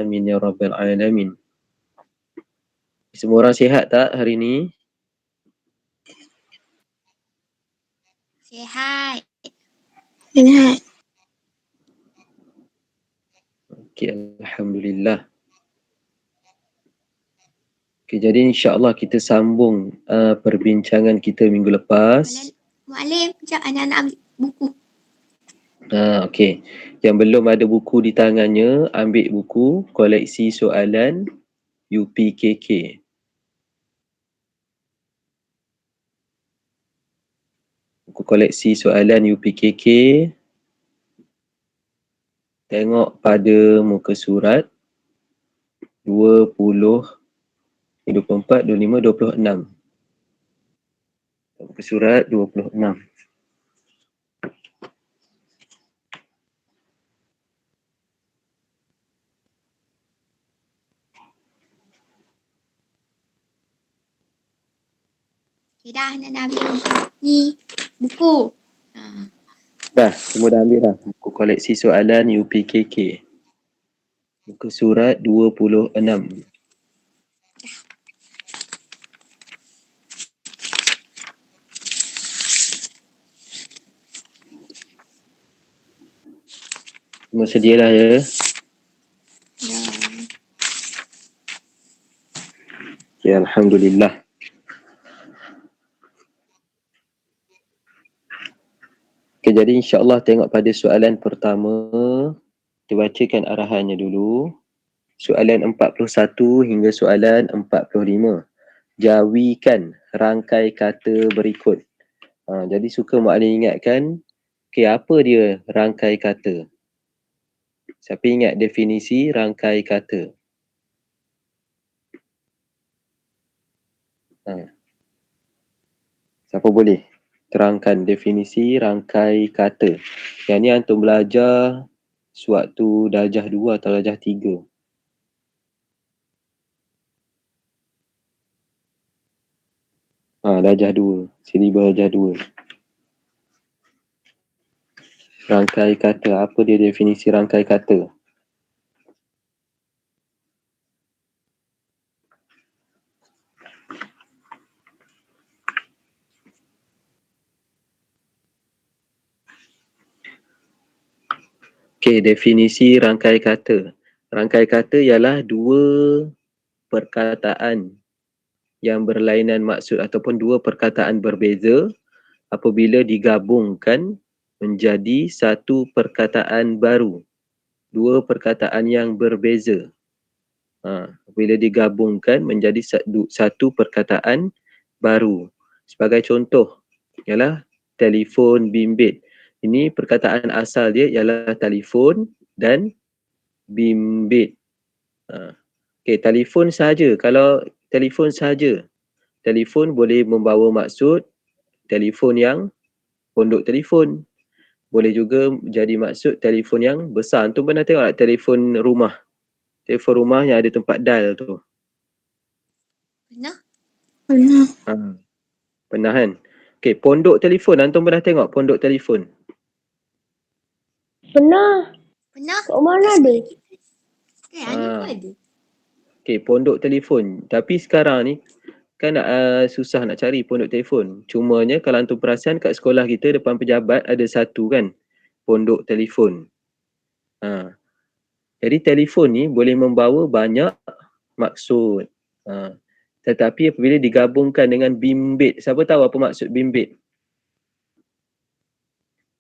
Amin ya rabbal alamin. Semua orang sihat tak hari ni? Sihat. Sihat. Okey, alhamdulillah. Okey, jadi insya-Allah kita sambung perbincangan kita minggu lepas. Muallim, sekejap anak-anak ambil buku. Okey. Yang belum ada buku di tangannya, ambil buku koleksi soalan UPKK. Buku koleksi soalan UPKK. Tengok pada muka surat 20, 24, 25, 26. Muka surat 26. Okay, dah nak ambil ni buku. Dah, semua dah ambil dah. Buku koleksi soalan UPKK. Muka surat 26. Semua sedialah ya. Ya, alhamdulillah. Okay, jadi insya-Allah tengok pada soalan pertama. Kita bacakan arahannya dulu. Soalan 41 hingga soalan 45. Jawikan rangkai kata berikut. Jadi suka Muallim ingatkan, okay, apa dia rangkai kata? Siapa ingat definisi rangkai kata? Siapa boleh terangkan definisi rangkai kata? Yang ni antum belajar sewaktu darjah 2 atau darjah 3. Darjah 2. Silibus darjah 2. Rangkai kata. Apa dia definisi rangkai kata? Okey, definisi rangkai kata. Rangkai kata ialah dua perkataan yang berlainan maksud ataupun dua perkataan berbeza apabila digabungkan menjadi satu perkataan baru. Dua perkataan yang berbeza. Bila digabungkan menjadi satu perkataan baru. Sebagai contoh ialah telefon bimbit. Ini perkataan asal dia ialah telefon dan bimbit. Okey, telefon sahaja. Kalau telefon sahaja, telefon boleh membawa maksud telefon yang pondok telefon. Boleh juga jadi maksud telefon yang besar. Antum pernah tengok tak telefon rumah? Telefon rumah yang ada tempat dial tu. Pernah? Pernah. Pernah kan? Okey, pondok telefon. Antum pernah tengok pondok telefon? Pernah. Pernah? Kat mana ada? Ni pun ada. Okey, pondok telefon. Tapi sekarang ni kan susah nak cari pondok telefon. Cumanya kalau antum perasan kat sekolah kita depan pejabat ada satu kan pondok telefon. Jadi telefon ni boleh membawa banyak maksud. Tetapi apabila digabungkan dengan bimbit, siapa tahu apa maksud bimbit?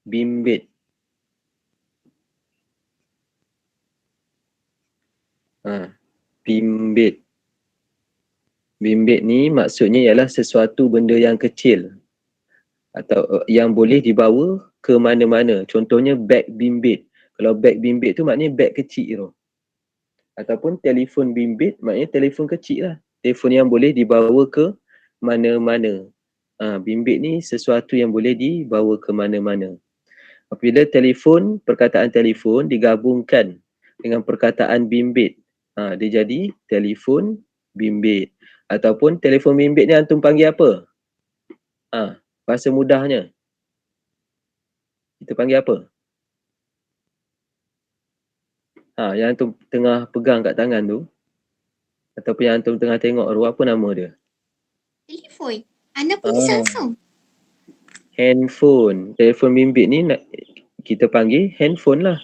Bimbit. Bimbit. Bimbit ni maksudnya ialah sesuatu benda yang kecil atau yang boleh dibawa ke mana-mana. Contohnya beg bimbit. Kalau beg bimbit tu maknanya beg kecil tu. Ataupun telefon bimbit maknanya telefon kecil lah. Telefon yang boleh dibawa ke mana-mana. Bimbit ni sesuatu yang boleh dibawa ke mana-mana. Apabila telefon, perkataan telefon digabungkan dengan perkataan bimbit, dia jadi telefon bimbit. Ataupun telefon bimbit ni antum panggil apa? Bahasa mudahnya. Kita panggil apa? Yang antum tengah pegang kat tangan tu, ataupun yang antum tengah tengok tu, apa nama dia? Telefon. Ana punya Ah, Samsung. handphone. Telefon bimbit ni kita panggil handphone lah.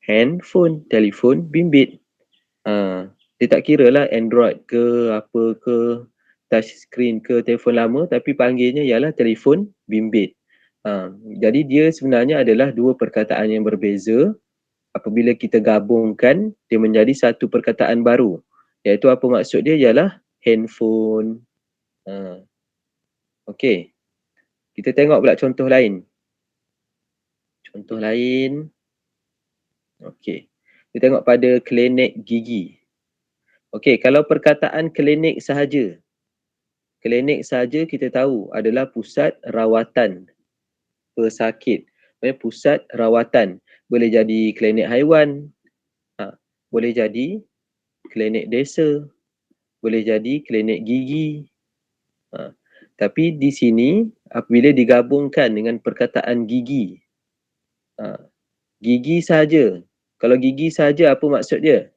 Handphone, telefon bimbit. Dia tak kira lah Android ke, apa ke, touch screen ke, telefon lama, tapi panggilnya ialah telefon bimbit. Jadi dia sebenarnya adalah dua perkataan yang berbeza. Apabila kita gabungkan, dia menjadi satu perkataan baru. Iaitu apa maksud dia ialah handphone. Okey. Kita tengok pula contoh lain. Contoh lain. Okey. Kita tengok pada klinik gigi. Okey, kalau perkataan klinik sahaja. Klinik sahaja kita tahu adalah pusat rawatan pesakit. Pusat rawatan. Boleh jadi klinik haiwan. Boleh jadi klinik desa. Boleh jadi klinik gigi. Tapi di sini apabila digabungkan dengan perkataan gigi. Gigi sahaja. Kalau gigi sahaja apa maksud dia?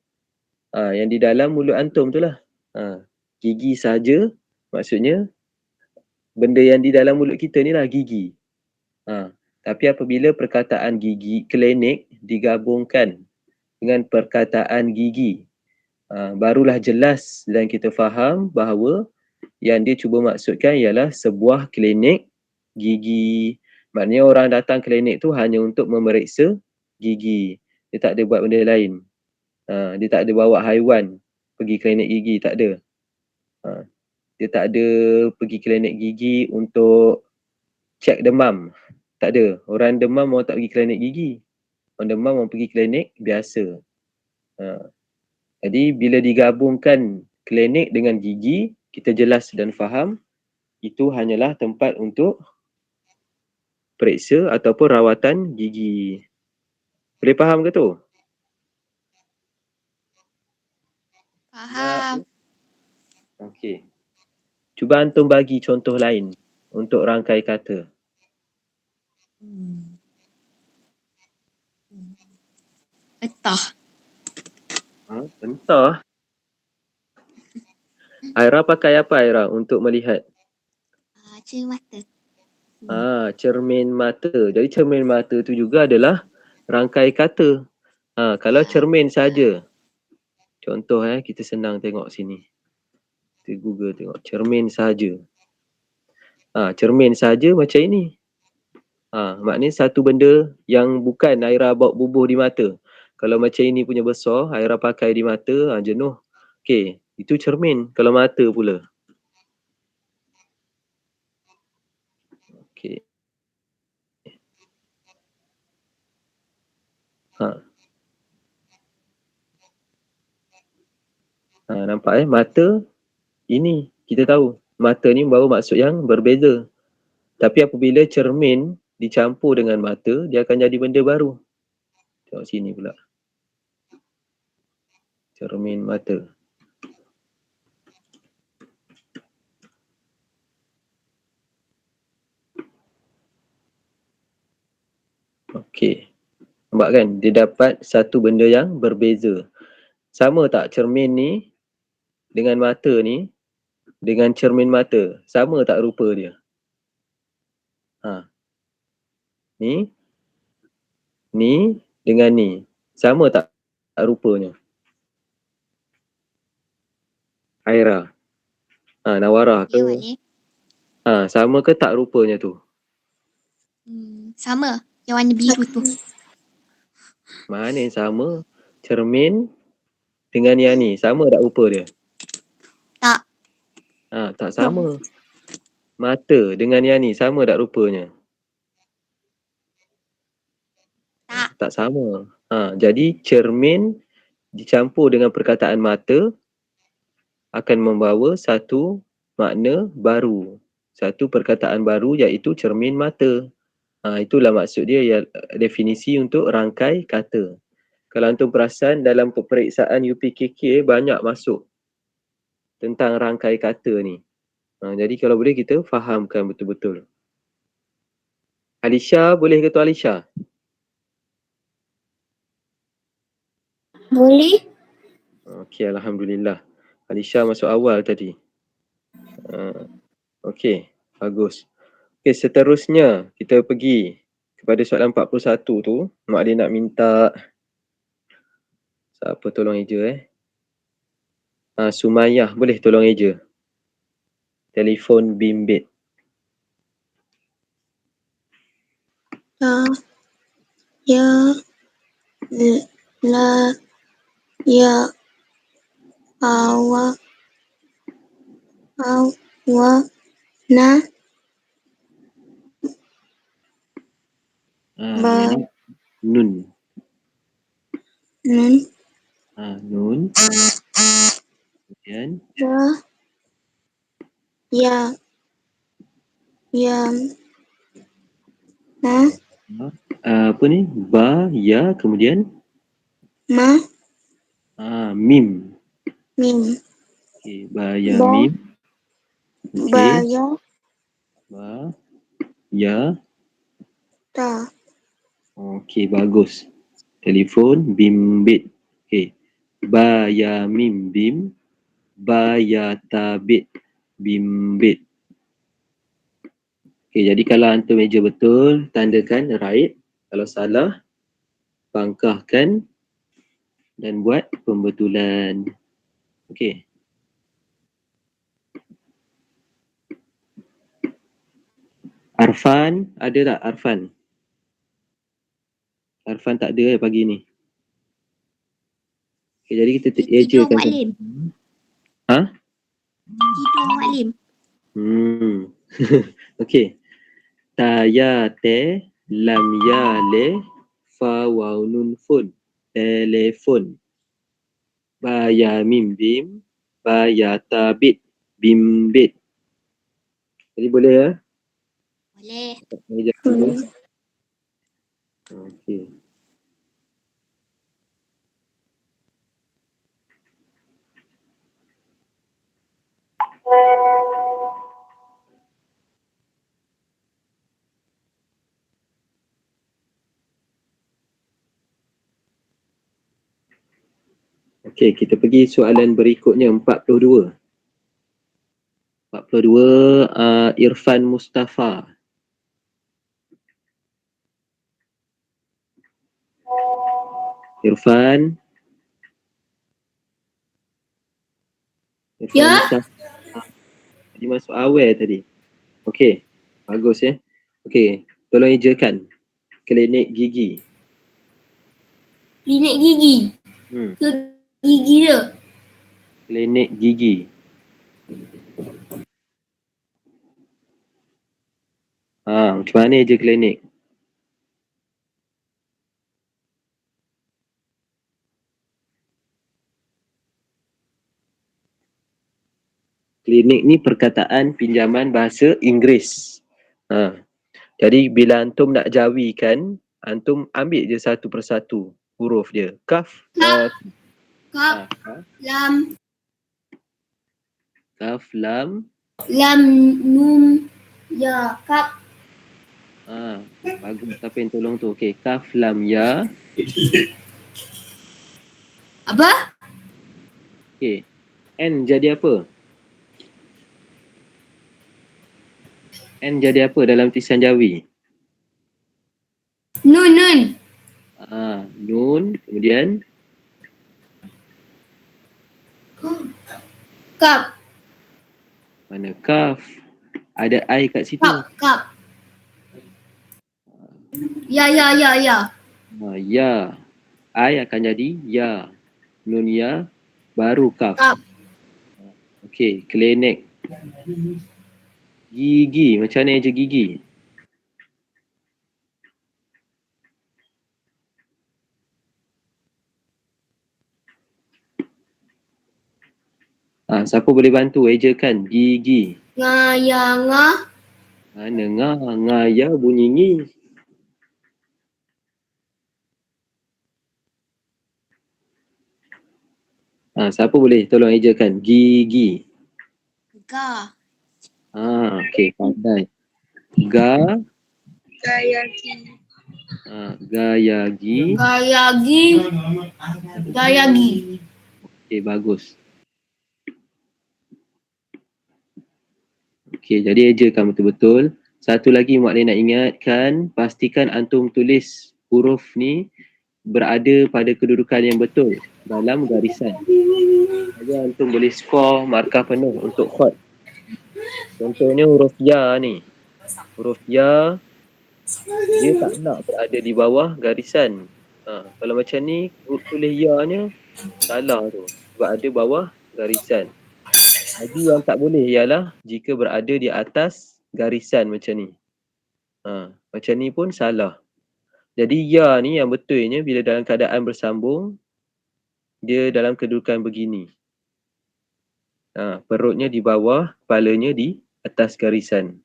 Yang di dalam mulut antum tu lah. Gigi sahaja maksudnya benda yang di dalam mulut kita ni lah gigi. Tapi apabila perkataan gigi klinik digabungkan dengan perkataan gigi, barulah jelas dan kita faham bahawa yang dia cuba maksudkan ialah sebuah klinik gigi. Maknanya orang datang klinik tu hanya untuk memeriksa gigi. Dia tak ada buat benda lain. Dia tak ada bawa haiwan pergi klinik gigi, tak ada. Dia tak ada pergi klinik gigi untuk cek demam. Tak ada. Orang demam orang tak pergi klinik gigi. Orang demam orang pergi klinik biasa. Jadi bila digabungkan klinik dengan gigi, kita jelas dan faham itu hanyalah tempat untuk periksa ataupun rawatan gigi. Boleh faham ke tu? Faham. Okey. Cuba antum bagi contoh lain untuk rangkai kata. Betah. Entah. Aira pakai apa Aira untuk melihat? Cermata. Cermin mata. Jadi cermin mata tu juga adalah rangkai kata. Kalau cermin saja. Contoh kita senang tengok sini. Kita Google tengok cermin saja. Cermin saja macam ini. Maknanya satu benda yang bukan Aira bawa bubuh di mata. Kalau macam ini punya besar, Aira pakai di mata, jenuh. Okey, itu cermin. Kalau mata pula. Okey. Nampak mata ini kita tahu. Mata ni membawa maksud yang berbeza. Tapi apabila cermin dicampur dengan mata, dia akan jadi benda baru. Tengok sini pula. Cermin mata. Okey. Nampak kan? Dia dapat satu benda yang berbeza. Sama tak cermin ni dengan mata ni dengan cermin mata? Sama tak rupa dia? Ni dengan ni. Sama tak rupanya? Aira. Nawara ke? Ya, Wali. Sama ke tak rupanya tu? Sama. Yang warna biru tu. Mana yang sama? Cermin dengan yang ni. Sama tak rupa dia? Tak. Tak sama. Mata dengan yang ni. Sama tak rupanya? Tak. Tak sama. Jadi cermin dicampur dengan perkataan mata akan membawa satu makna baru. Satu perkataan baru iaitu cermin mata. Itulah maksud dia, definisi untuk rangkai kata. Kalau antum perasan dalam peperiksaan UPKK banyak masuk tentang rangkai kata ni. Jadi kalau boleh kita fahamkan betul-betul. Alisha, boleh ke tu Alisha? Boleh? Okey, Alhamdulillah. Alisha masuk awal tadi. Okey, bagus. Okey, seterusnya kita pergi kepada soalan 41 tu. Mak dia nak minta siapa tolong eja Sumayyah boleh tolong eja. Telefon bimbit. Ya, la, ya, awak, na, Yang ni nun. nun, Nun. Kemudian ya, ma, apa ni? Ba, ya, kemudian ma, mim. mim, Okey, ba, ya, ba, mim. ba, Okey, ya, ba, ya. ta, Okey, bagus. Telefon bimbit. Okey. Ba, ya, mim, bim. Ba, ya, ta, bit. Bimbit. Okey, jadi kalau hantar meja betul, tandakan right. Kalau salah, pangkahkan dan buat pembetulan. Okey. Arfan, ada tak Arfan? Arfan tak ada pagi ni. Okey, jadi kita Tidur ejakan. Maklim. Ha? Tidur Maklim. Okey. Ta, ya, te, lam, ya, le, fa, waw, nun, fun. Telefon. Ba, ya, mim, bim. Ba, ya, ta, bit. Bimbit. Jadi boleh ya? Boleh. Meja dulu. Okey. Okey, kita pergi soalan berikutnya 42. 42 Irfan Mustafa. Irfan. Ya. Mustafa. Dia masuk awal tadi. Okey, bagus ya. Okey, tolong ejakan klinik gigi. Klinik gigi. Ke gigi dia. Klinik gigi. Macam mana eja klinik? Klinik ni perkataan pinjaman bahasa Inggeris. Jadi bila antum nak jawikan, antum ambil je satu persatu huruf dia. Kaf. Kap, lam, Kaf, lam. lam, num, ya, kap. Bagus. Siapa yang tolong tu? Okey, kaf, lam, ya. Apa? Okey. N jadi apa? N jadi apa dalam tulisan Jawi? Nun. Nun. Kemudian Kap, mana kaf? Ada I kat situ. kap. Ya. Ya. I akan jadi ya. Nun ya. Baru kaf. Kap. Okey. Klinik. Gigi. Macam mana je gigi? Siapa boleh bantu ejakan gigi? Ngayanga. Mana ngaya bunyi ngi. Siapa boleh tolong ejakan gigi? Ga. Okey, pandai. Ga. Gayaki. Gayagi. Gayagi. Gayagi. Okey, bagus. Okey, jadi ejakan betul-betul. Satu lagi Mak Lin nak ingatkan, pastikan antum tulis huruf ni berada pada kedudukan yang betul dalam garisan. Jadi antum boleh skor markah penuh untuk khot. Contohnya huruf ya ni. Huruf ya, dia tak nak berada di bawah garisan. Kalau macam ni, tulis ya nya salah tu. Sebab ada bawah garisan. Lagi yang tak boleh ialah jika berada di atas garisan macam ni. Macam ni pun salah. Jadi ya ni yang betulnya bila dalam keadaan bersambung, dia dalam kedudukan begini. Perutnya di bawah, kepalanya di atas garisan.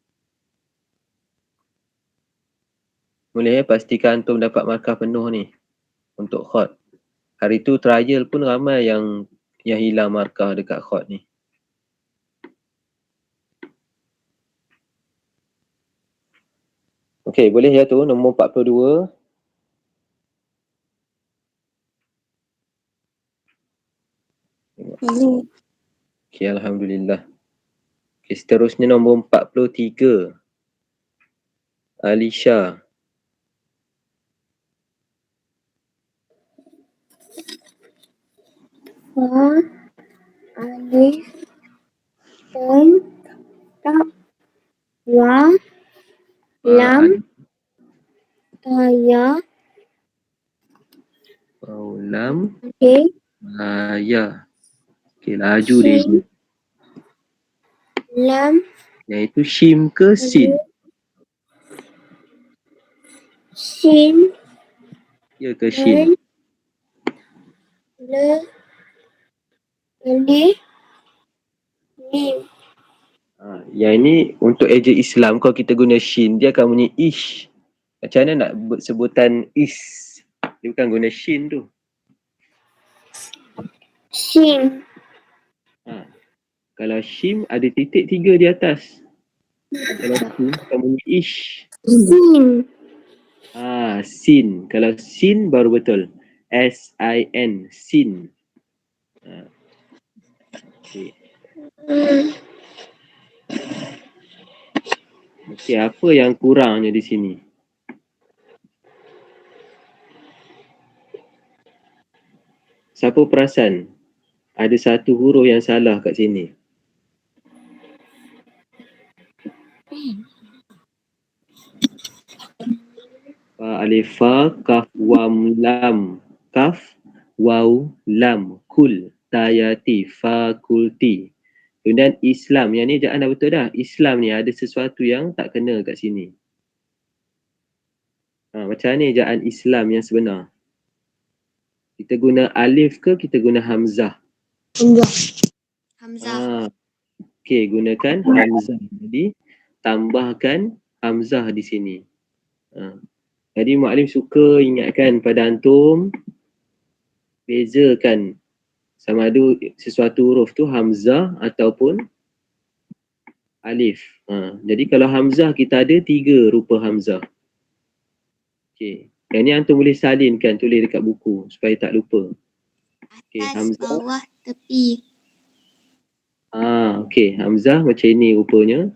Boleh pastikan antum dapat markah penuh ni untuk khot. Hari tu trial pun ramai yang hilang markah dekat khot ni. Okey, boleh ya tu nombor 42. Okey, alhamdulillah. Okey, seterusnya nombor 43. Alisha. Alif, ta, wa, lam, ya, Lam, K, ya. Okey, laju dia. lam, Yang itu shim ke sin? shin, Ya ke shin? le, alif, mim. Yang ini untuk eja Islam, kalau kita guna shin, dia akan bunyi ish. Macam mana nak sebutan is? Dia bukan guna shin tu. Shin, Kalau shim ada titik 3 di atas. Kalau sin akan bunyi ish. sin, Sin. Kalau sin baru betul. S-I-N. Sin. Okay. Okey, apa yang kurangnya di sini? Siapa perasan? Ada satu huruf yang salah kat sini. Alif, fa, kaf, wam, lam. Kaf, waw, lam. Kul, tayati, fakulti. Kemudian Islam. Yang ni ejaan dah betul dah. Islam ni ada sesuatu yang tak kena kat sini. Macam mana ejaan Islam yang sebenar? Kita guna alif ke kita guna hamzah? Hamzah. Okey, gunakan hamzah. Jadi tambahkan hamzah di sini. Jadi Muallim suka ingatkan pada antum, bezakan sama ada sesuatu huruf tu hamzah ataupun alif. Jadi kalau hamzah kita ada 3 rupa hamzah. Okey. Yang ni antum boleh salinkan, tulis dekat buku supaya tak lupa. Okey, hamzah. Bawah, tepi. Okey, hamzah macam ini rupanya.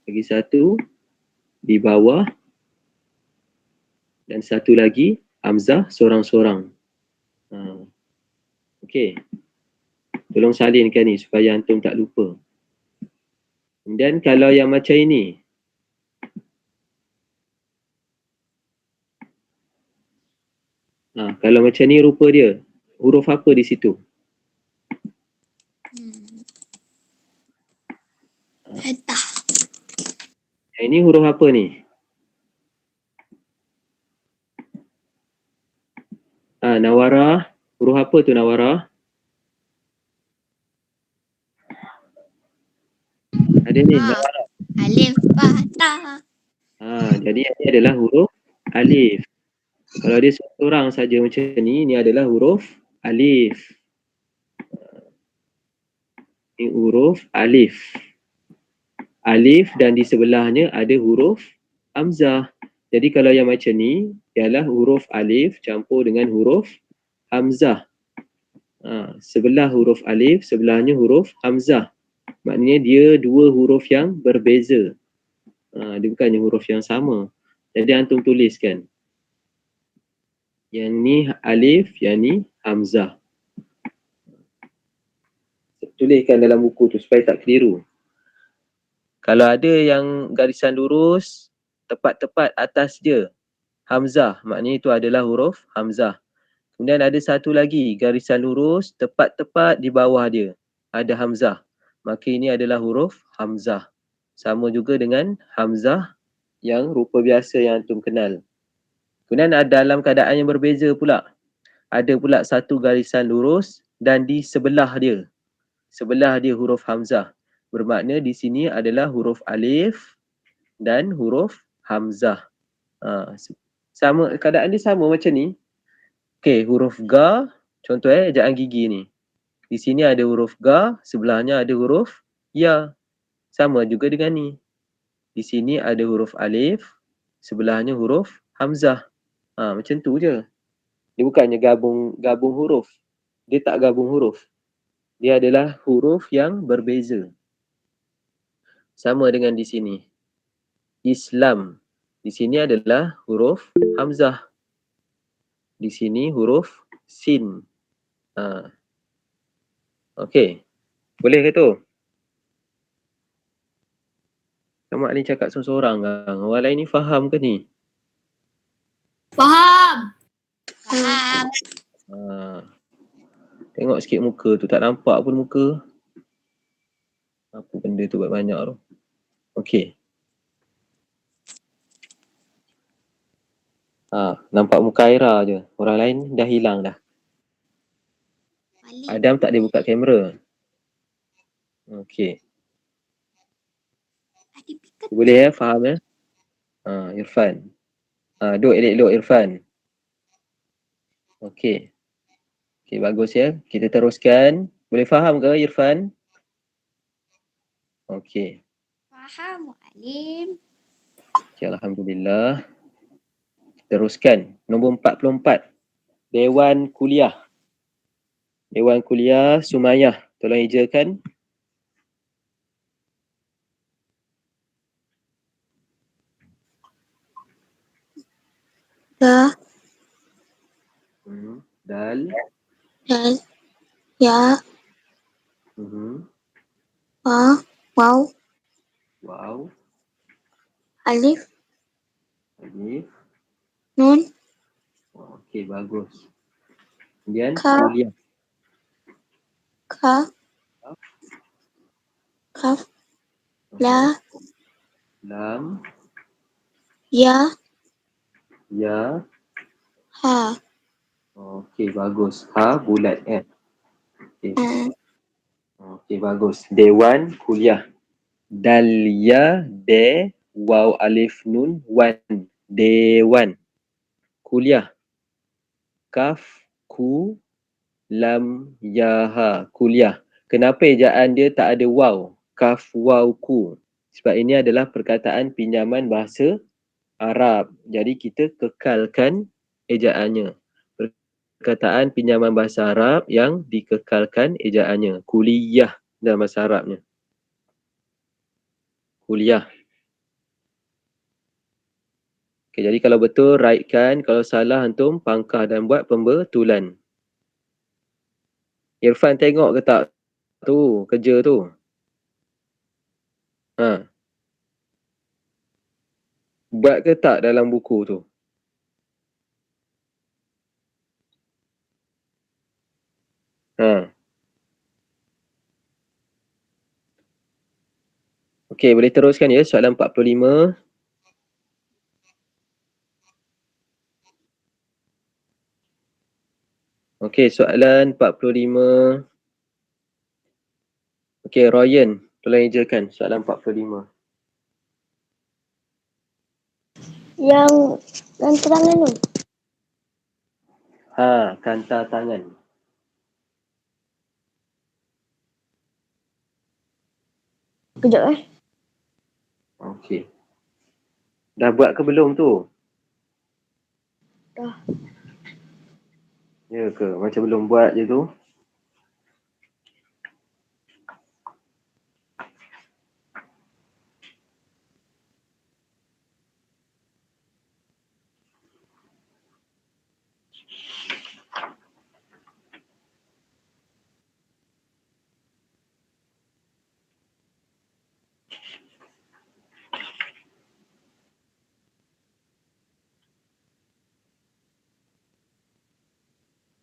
Lagi satu di bawah. Dan satu lagi hamzah sorang-sorang. Okey. Tolong salinkan ni supaya antum tak lupa. Dan kalau yang macam ini, kalau macam ni rupa dia, huruf apa di situ? Hattah. Ini huruf apa ni? Nawara. Huruf apa tu nawara? Ada ni, nawara. Alif, ba, ta. Jadi ini adalah huruf alif. Kalau dia seorang saja macam ni adalah huruf alif. Ini huruf alif. Alif dan di sebelahnya ada huruf hamzah. Jadi kalau yang macam ni ialah huruf alif campur dengan huruf hamzah. Sebelah huruf alif, sebelahnya huruf hamzah. Maknanya dia dua huruf yang berbeza. Dia bukannya huruf yang sama. Jadi antum tuliskan. Yang ni alif, yang ni hamzah. Tuliskan dalam buku tu supaya tak keliru. Kalau ada yang garisan lurus, tepat-tepat atas dia hamzah, maknanya itu adalah huruf hamzah. Kemudian ada satu lagi garisan lurus, tepat-tepat di bawah dia ada hamzah, maka ini adalah huruf hamzah. Sama juga dengan hamzah yang rupa biasa yang antum kenal. Kemudian dalam keadaan yang berbeza pula, ada pula satu garisan lurus dan di sebelah dia huruf hamzah. Bermakna di sini adalah huruf alif dan huruf hamzah. Sama, keadaan dia sama macam ni. Okey, huruf ga, contoh ejaan gigi ni. Di sini ada huruf ga, sebelahnya ada huruf ya. Sama juga dengan ni. Di sini ada huruf alif, sebelahnya huruf hamzah. Macam tu je. Dia bukannya gabung huruf. Dia tak gabung huruf. Dia adalah huruf yang berbeza. Sama dengan di sini. Islam. Di sini adalah huruf hamzah. Di sini huruf sin. Okey. Boleh ke tu? Mak ni cakap seorang-seorang kan. Orang lain ni faham ke ni? Faham. Faham. Tengok sikit muka tu. Tak nampak pun muka. Apa benda tu buat banyak tu. Okey. Nampak muka Aira je. Orang lain dah hilang dah. Balik. Adam tak ada buka kamera. Okey. Ada pikat. Boleh faham Irfan. Duk elok-elok Irfan. Okey. Okey, bagus ya. Kita teruskan. Boleh faham ke Irfan? Okey. Faham, Mu'alim. Okay, Alhamdulillah. Teruskan. Nombor 44. Dewan Kuliah. Dewan Kuliah Sumayah. Tolong ejakan. Da, Dal. dal, ya, wa, waw, Wow. alif, Alif. nun, Okey, bagus. Kemudian Ka. kuliah. ka, kaf, la, Lam. ya, Ya. ha. Okey, bagus. Ha, bulat Okey. Hmm. Okey, bagus. Dewan Kuliah. Dal, ya, de, waw, alif, nun, wan. Dewan. Kuliah. Kaf, ku, lam, ya, ha. Kuliah. Kenapa ejaan dia tak ada waw? Kaf, waw, ku. Sebab ini adalah perkataan pinjaman bahasa Arab. Jadi kita kekalkan ejaannya. Perkataan pinjaman bahasa Arab yang dikekalkan ejaannya. Kuliah dalam bahasa Arabnya. Kuliah. Okay, jadi kalau betul, rightkan. Kalau salah, antum pangkah dan buat pembetulan. Irfan tengok ke tak tu, kerja tu? Buat ke tak dalam buku tu? Okey, boleh teruskan ya soalan 45. Okey, soalan 45. Okey, Ryan, tolong ejakan soalan 45. Yang tangan tu. Kanta tangan. Kejap Okey. Dah buat ke belum tu? Dah. Ya ke? Macam belum buat je tu.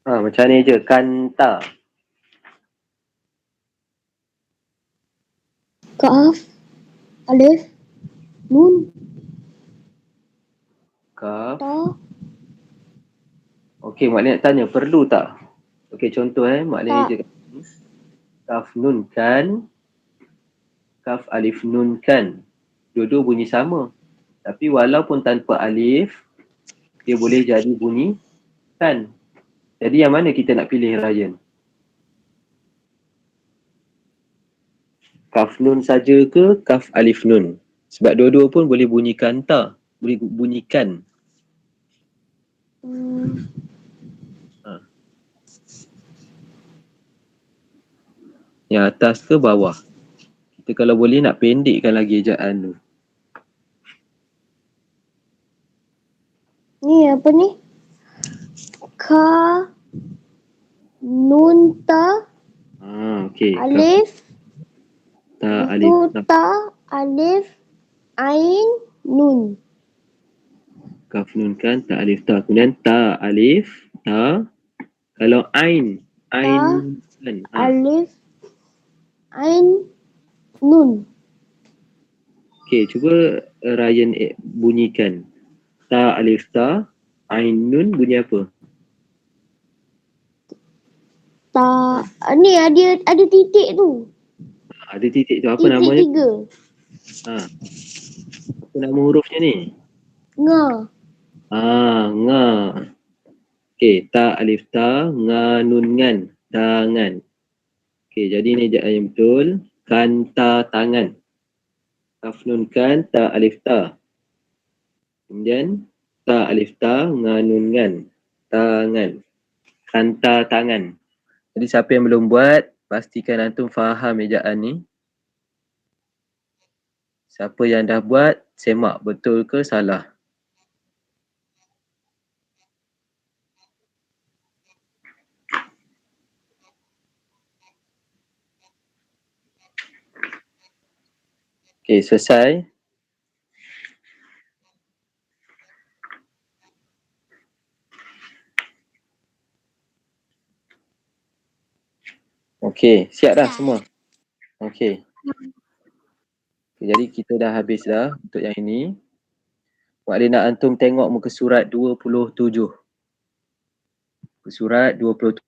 Macam ni je. Kanta. Kaf. Alif. Nun. Kaf. Ta. Okey, Mak Lin nak tanya. Perlu tak? Okey, contoh Mak Lin Tak. je. Kaf nun kan. Kaf alif nun kan. Dua-dua bunyi sama. Tapi walaupun tanpa alif, dia boleh jadi bunyi kan. Jadi yang mana kita nak pilih, Ryan? Kaf nun saja ke kaf alif nun? Sebab dua-dua pun boleh bunyikan ta. Boleh bunyikan. Yang atas ke bawah? Kita kalau boleh nak pendekkan lagi ejaan tu. Ni apa ni? Ka. Nun ta. Okey. Alif. Ta alif. Itu ta. Alif. Ain. Nun. Kaf nun kan, ta alif ta. Kemudian ta alif ta. Kalau ain. Ain kan. Alif. Ain. Nun. Okey, cuba Ryan bunyikan. Ta alif ta. Ain nun bunyi apa? Ta. Ni ada titik tu. Ada titik tu. Apa Titik namanya? 3. Apa nama hurufnya ni? Nga. Nga. Okey, ta alif ta, nga nun ngan, tangan. Okey, jadi ni ejaan yang betul. Kanta tangan. Kaf nun kan, ta alif ta. Kemudian ta alif ta, nga nun ngan, tangan. Kanta tangan. Jadi siapa yang belum buat, pastikan antum faham ejaan ni. Siapa yang dah buat, semak betul ke salah. Okey, selesai. Okey, siap dah semua? Okey. Jadi kita dah habis dah untuk yang ini. Mak Lin nak antum tengok muka surat 27. Muka surat 27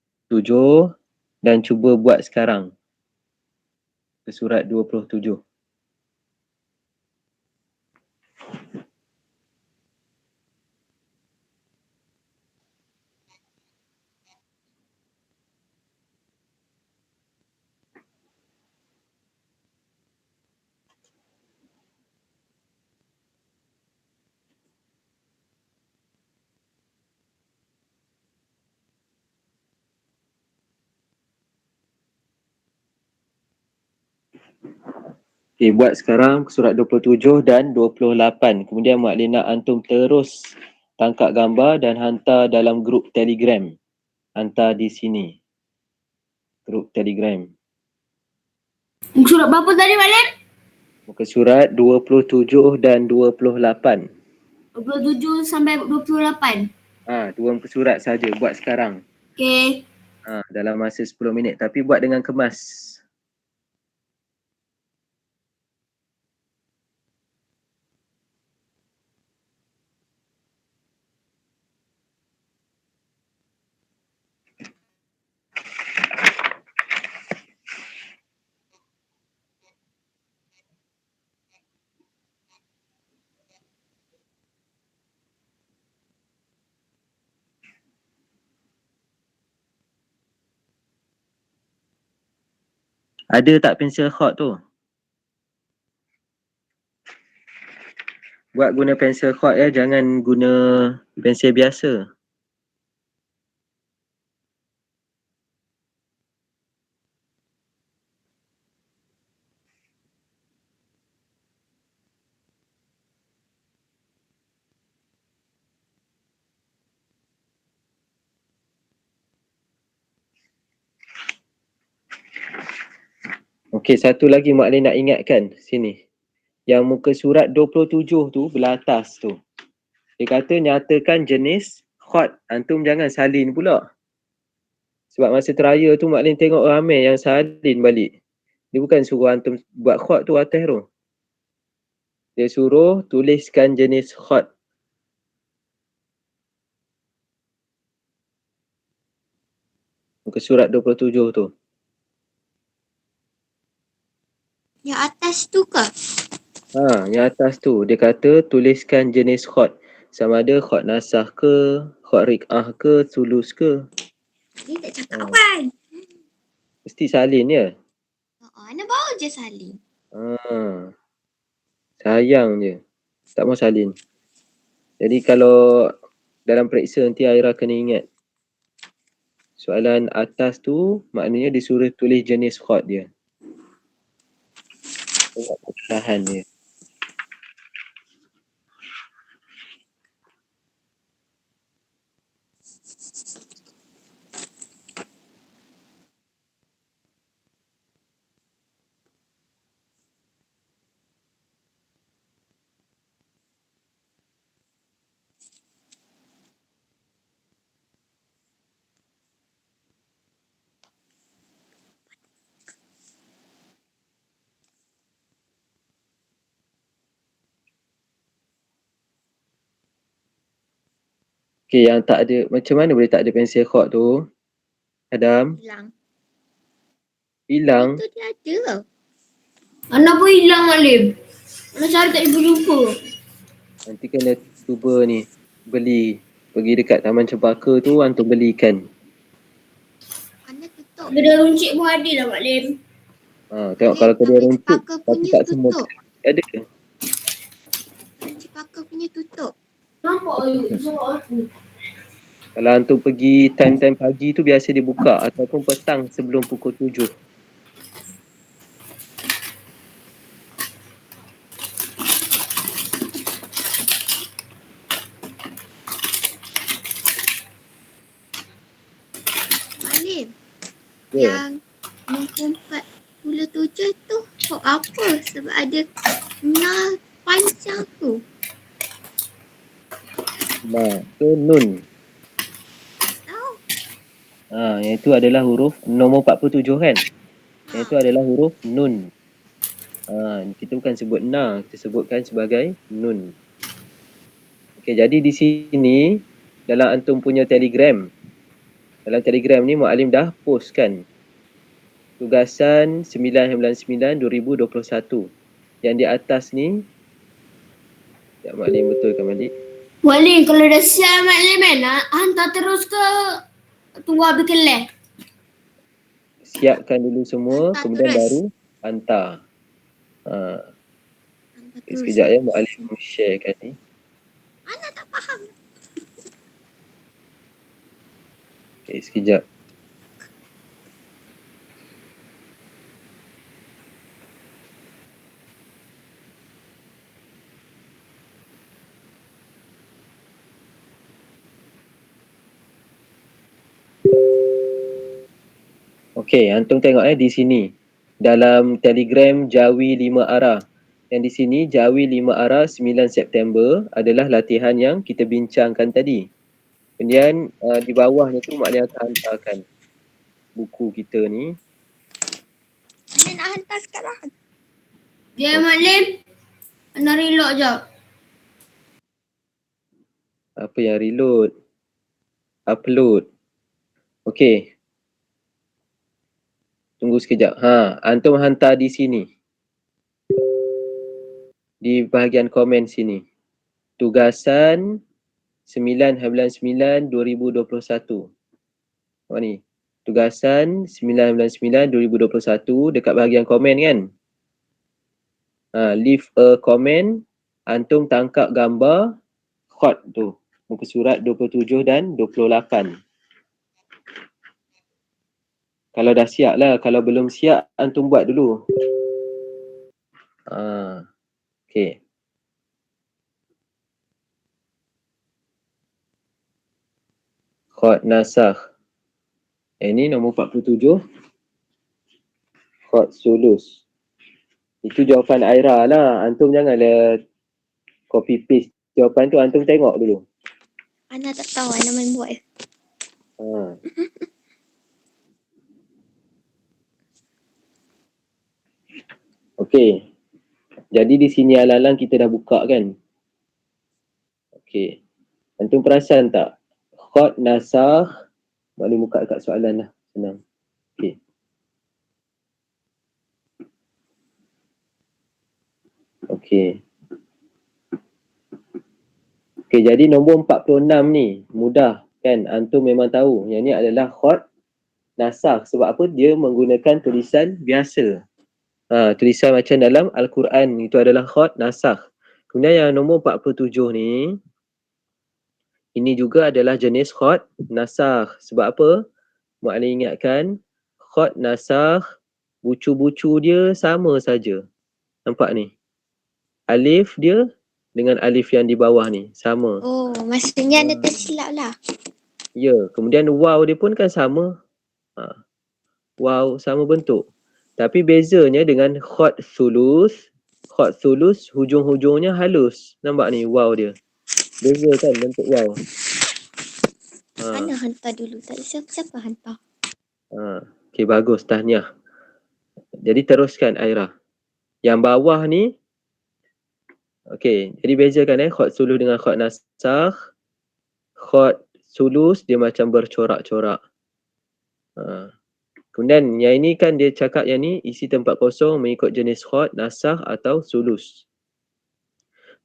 dan cuba buat sekarang. Muka surat 27. Okey, buat sekarang surat 27 dan 28. Kemudian Mak Lin nak antum terus tangkap gambar dan hantar dalam grup Telegram. Hantar di sini. Grup Telegram. Muka surat berapa tadi, Mak Lin? Muka surat 27 dan 28. 27 sampai 28. Dua muka surat saja buat sekarang. Okey. Dalam masa 10 minit. Tapi buat dengan kemas. Ada tak pensel hot tu? Buat guna pensel hot jangan guna pensel biasa. Okey, satu lagi Mak Alin nak ingatkan sini. Yang muka surat 27 tu belah atas tu. Dia kata nyatakan jenis khot. Antum jangan salin pula. Sebab masa teraya tu Mak Alin tengok ramai yang salin balik. Dia bukan suruh antum buat khot tu atas tu. Dia suruh tuliskan jenis khot. Muka surat 27 tu. Yang atas tu ke? Yang atas tu. Dia kata tuliskan jenis khot. Sama ada khot nasah ke, khot rik'ah ke, sulus ke. Dia tak cakap kan? Mesti salin ya? Ana baru je salin. Sayang je. Tak mau salin. Jadi kalau dalam periksa nanti Aira kena ingat. Soalan atas tu maknanya disuruh tulis jenis khot dia. Tengok kesalahan dia. Okay, yang tak ada, macam mana boleh tak ada pensel khot tu? Adam? Hilang. Hilang? Itu dia ada. Ana pun hilang Mak Lim. Ana cari tak jumpa-jumpa. Nanti kena cuba ni. Beli. Pergi dekat Taman Cempaka tu, antum belikan. Ana tutup. Kedai runcit pun ada dah Mak Lim. Tengok kalau kedai Taman runcit. Cempaka Tapi punya tak semua tutup. ada. Taman Cempaka punya tutup. Nampak je surat aku. Kalau antum pergi time-time pagi tu biasa dia buka. Ataupun petang sebelum pukul 7. Malim. Ya. Yang muka 47 tu kok apa? Sebab ada nal panjang tu. Nah, tu nun. Tahu? Yang itu adalah huruf nombor 47 kan? Yang itu adalah huruf nun. Kita bukan sebut na, kita sebutkan sebagai nun. Okey, jadi di sini dalam antum punya Telegram. Dalam Telegram ni Mak Alim dah post kan. Tugasan 9/9/2021. Yang di atas ni Mak Alim betulkan balik. Mak Lim kalau dah siap Mak Lim kan, hantar terus ke tunggu habis kelas? Siapkan dulu semua, Hantar kemudian terus. baru hantar. Hantar terus. Sekejap ya Mak Alim sharekan ni. Ana tak faham. Okay, sekejap. Okey, antum tengok di sini. Dalam Telegram Jawi 5 arah. Yang di sini Jawi 5 arah 9 September adalah latihan yang kita bincangkan tadi. Kemudian di bawahnya tu Mak Alim akan hantarkan buku kita ni. Ana nak hantar sekarang. Ya Mak Lim. Ana reload jap. Apa yang reload? Upload. Okey. Tunggu sekejap. Antum hantar di sini. Di bahagian komen sini. Tugasan 9/9/2021. Apa ni? Tugasan 9/9/2021 dekat bahagian komen kan? Leave a comment. Antum tangkap gambar khot tu. Muka surat 27 dan 28. Kalau dah siap lah. Kalau belum siap, antum buat dulu. Okay. Khot nasakh. Ini nombor 47. Khot sulus. Itu jawapan Aira lah. Antum janganlah copy paste jawapan tu. Antum tengok dulu. Ana tak tahu, Ana main buat. Ha. Okey. Jadi di sini alang-alang kita dah buka kan? Okey. Antum perasan tak? Khot nasakh. Maklum buka kat soalan lah. Senang. Okey. Okey. Okey, jadi nombor 46 ni mudah kan? Antum memang tahu. Yang ni adalah khot nasakh. Sebab apa? Dia menggunakan tulisan biasa. Tulisan macam dalam Al-Quran. Itu adalah khot nasakh. Kemudian yang nombor 47 ni, ini juga adalah jenis khot nasakh. Sebab apa? Mu'allim ingatkan, khot nasakh, bucu-bucu dia sama saja. Nampak ni? Alif dia dengan alif yang di bawah ni sama. Oh, maksudnya Ana tersilap lah. Ya, kemudian waw dia pun kan sama. Waw sama bentuk. Tapi bezanya dengan khot sulus hujung-hujungnya halus. Nampak ni waw dia. Beza kan bentuk waw. Ana hantar dulu. Tak ada siapa-siapa hantar. Okey, bagus. Tahniah. Jadi teruskan Aira. Yang bawah ni, okey, jadi bezakan khot sulus dengan khot nasakh. Khot sulus dia macam bercorak-corak. Kemudian yang ini kan dia cakap yang ni isi tempat kosong mengikut jenis khot, nasakh atau sulus.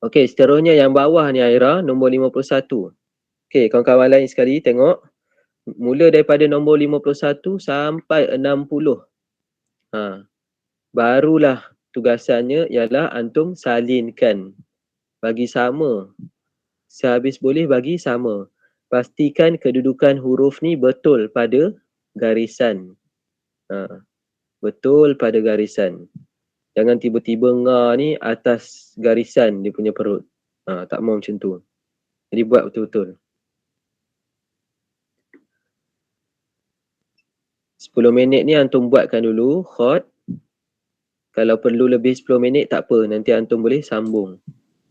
Okey, seterusnya yang bawah ni Aira, nombor 51. Okey, kawan-kawan lain sekali tengok. Mula daripada nombor 51 sampai 60. Barulah tugasannya ialah antum salinkan. Bagi sama. Sehabis boleh bagi sama. Pastikan kedudukan huruf ni betul pada garisan. Betul pada garisan. Jangan tiba-tiba nga ni atas garisan dia punya perut. Tak mau macam tu. Jadi buat betul-betul. 10 minit ni antum buatkan dulu khot. Kalau perlu lebih 10 minit tak apa. Nanti antum boleh sambung.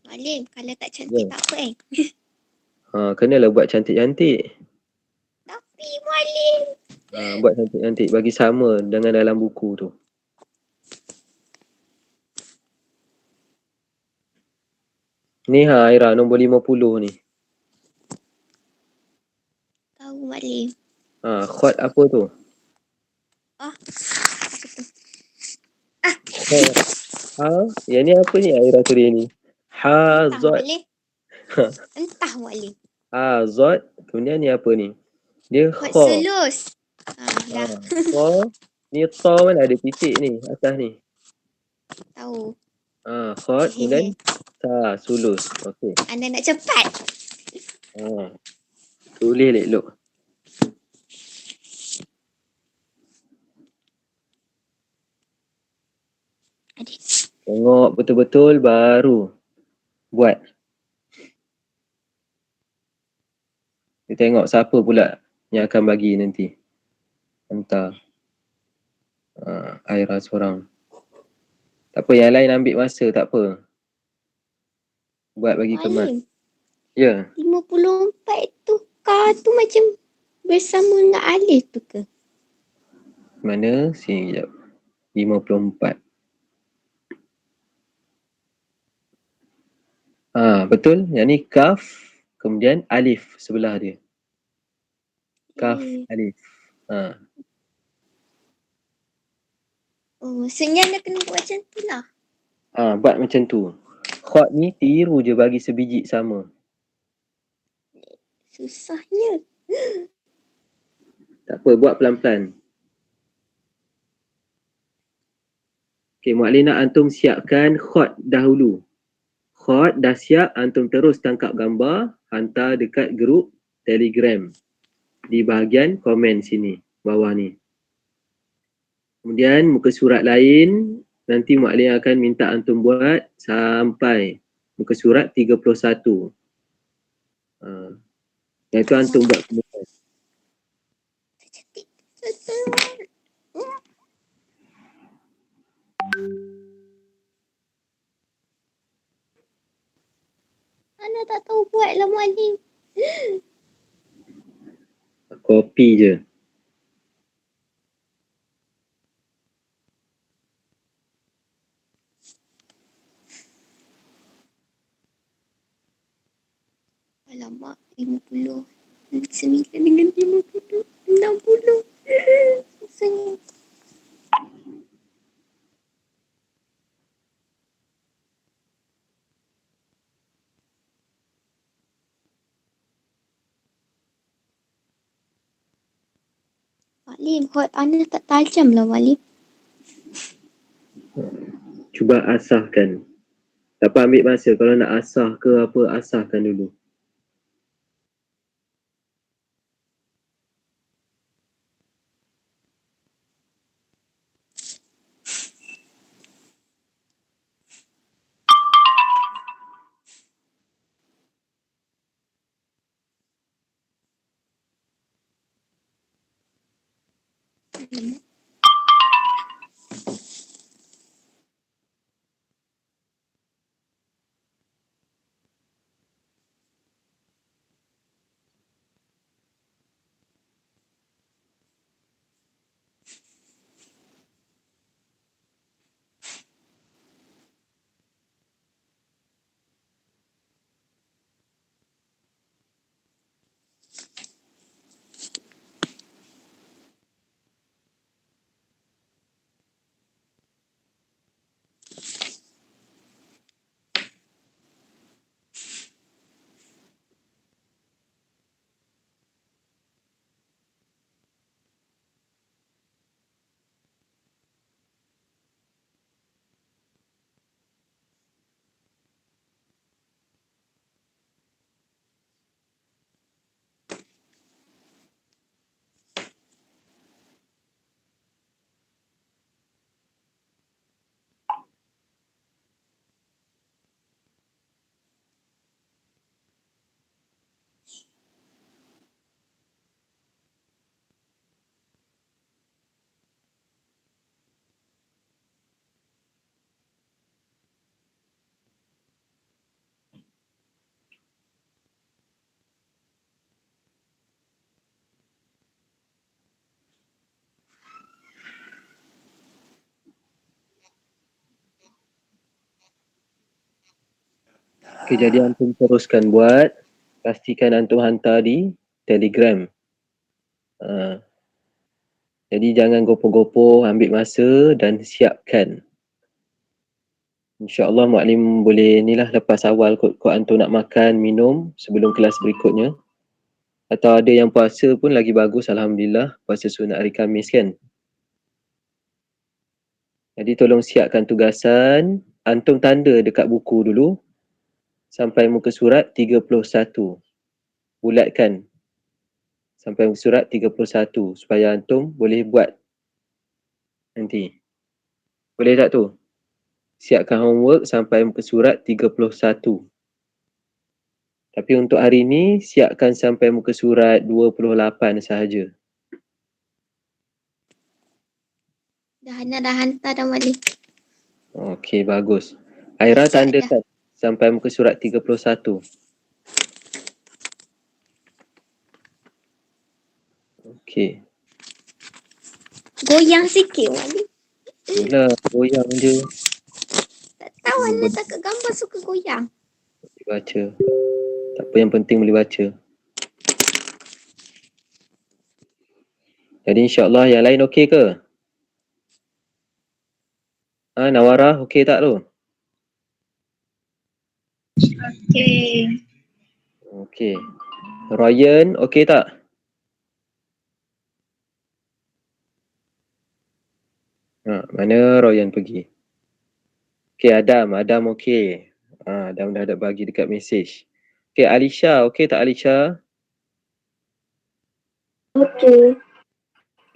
Mu'allim, kalau tak cantik tak apa Kenalah buat cantik-cantik. Tapi Mu'allim. Buat cantik-cantik. Bagi sama dengan dalam buku tu. Ni Aira, nombor 50 ni. Tahu Mu'allim. Khot apa tu? Yang ni apa ni Aira tulis ni? Entah Zot. Mu'allim. Entah Mu'allim. Zot. Kemudian ni apa ni? Dia Khot kha. sulus. Dah. Kha. Ni ta mana ada titik ni atas ni. Tahu. Khot. Kemudian ta sulus. Okey. Anda nak cepat. Tulis elok. Adik. Tengok betul-betul baru buat. Kita tengok siapa pula yang akan bagi nanti. Hantar. Aira seorang. Tak apa, yang lain ambil masa, tak apa. Buat bagi kemas. Ya. 54 tu Ka tu macam bersama dengan Alif tu ke? Mana? Sini sekejap. 54. Betul. Yang ni kaf. Kemudian alif sebelah dia. Kaf, alif. Oh, maksudnya anda kena buat macam tu lah. Buat macam tu. Khot ni tiru je bagi sebiji sama. Susahnya. Tak apa, buat pelan-pelan. Okey, Mu'allim nak antum siapkan khot dahulu. Khot dah siap, antum terus tangkap gambar, hantar dekat grup Telegram. Di bahagian komen sini, bawah ni. Kemudian muka surat lain, nanti Mu'allim akan minta antum buat sampai muka surat 31. Yang itu antum buat kemudian. Ana tak tahu buat lah Mualim. Kopi je. Alamak, 50. 9 dengan 50. 60. Susahnya. Mualim, hot Ana tak tajam lah Mualim. Cuba asahkan. Tak apa ambil masa. Kalau nak asah ke apa, asahkan dulu. Okay, jadi antum teruskan buat. Pastikan antum hantar di Telegram. Jadi jangan gopoh-gopoh, ambil masa dan siapkan. InsyaAllah Mualim boleh ni lah lepas awal kot antum nak makan, minum sebelum kelas berikutnya. Atau ada yang puasa pun lagi bagus, Alhamdulillah. Puasa sunat hari Khamis kan. Jadi tolong siapkan tugasan. Antum tanda dekat buku dulu. Sampai muka surat 31. Bulatkan. Sampai muka surat 31. Supaya antum boleh buat nanti. Boleh tak tu? Siapkan homework sampai muka surat 31. Tapi untuk hari ini, siapkan sampai muka surat 28 sahaja. Ana dah hantar dah Mualim. Okey, bagus. Aira tandakan sampai muka surat 31. Okey. Goyang sikit Mualim. Itulah, goyang je. Tak tahu Ana takut gambar suka goyang. Boleh baca. Tak apa, yang penting boleh baca. Jadi insyaAllah yang lain okey ke? Nawara okey tak tu? Okey. Okey. Ryan okey tak? Mana Ryan pergi? Okey, Adam okey. Adam dah ada bagi dekat mesej. Okey, Alisha okey tak Alisha? Okey.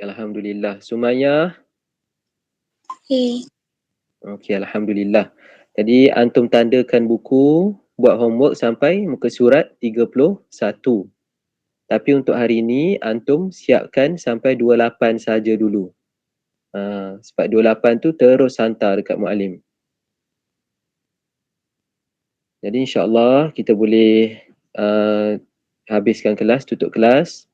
Alhamdulillah. Sumayya? Okey. Okey, Alhamdulillah. Jadi antum tandakan buku, buat homework sampai muka surat 31. Tapi untuk hari ini, antum siapkan sampai 28 saja dulu. Sebab 28 tu terus hantar dekat Mualim. Jadi insyaAllah kita boleh habiskan kelas, tutup kelas.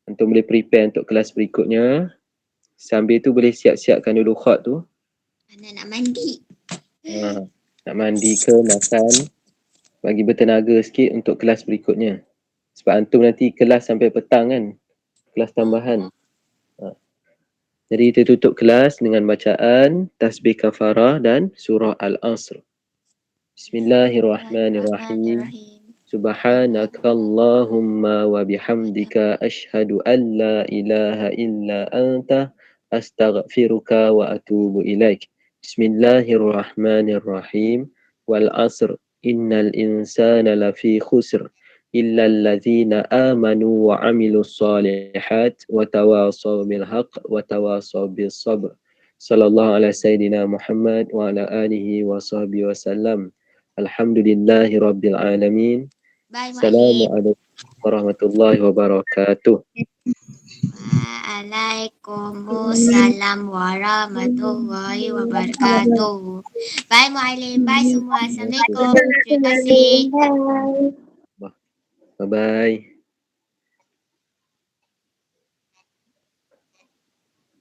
Antum boleh prepare untuk kelas berikutnya. Sambil tu boleh siap-siapkan dulu khot tu. Mana nak mandi. Nak mandi ke, makan. Bagi bertenaga sikit untuk kelas berikutnya. Sebab antum nanti kelas sampai petang kan. Kelas tambahan. Jadi kita tutup kelas dengan bacaan tasbih kafarah dan surah Al-Asr. Bismillahirrahmanirrahim. Subhanakallahumma wa bihamdika ashhadu an la ilaha illa anta astaghfiruka wa atubu ilaik. Bismillahirrahmanirrahim. Wal asr innal insana lafi khusr illa allazina amanu wa amilus salihat wa tawasaw bil haqq wa tawasaw bis sabr. Sallallahu ala sayyidina Muhammad wa ala alihi wa sahbihi wa sallam. Alhamdulillahi rabbil alamin. Bye Mu'alim. Assalamualaikum warahmatullahi wabarakatuh. Waalaikumsalam warahmatullahi wabarakatuh. Bye Mu'alim. Bye semua. Assalamualaikum. Terima kasih. Bye bye.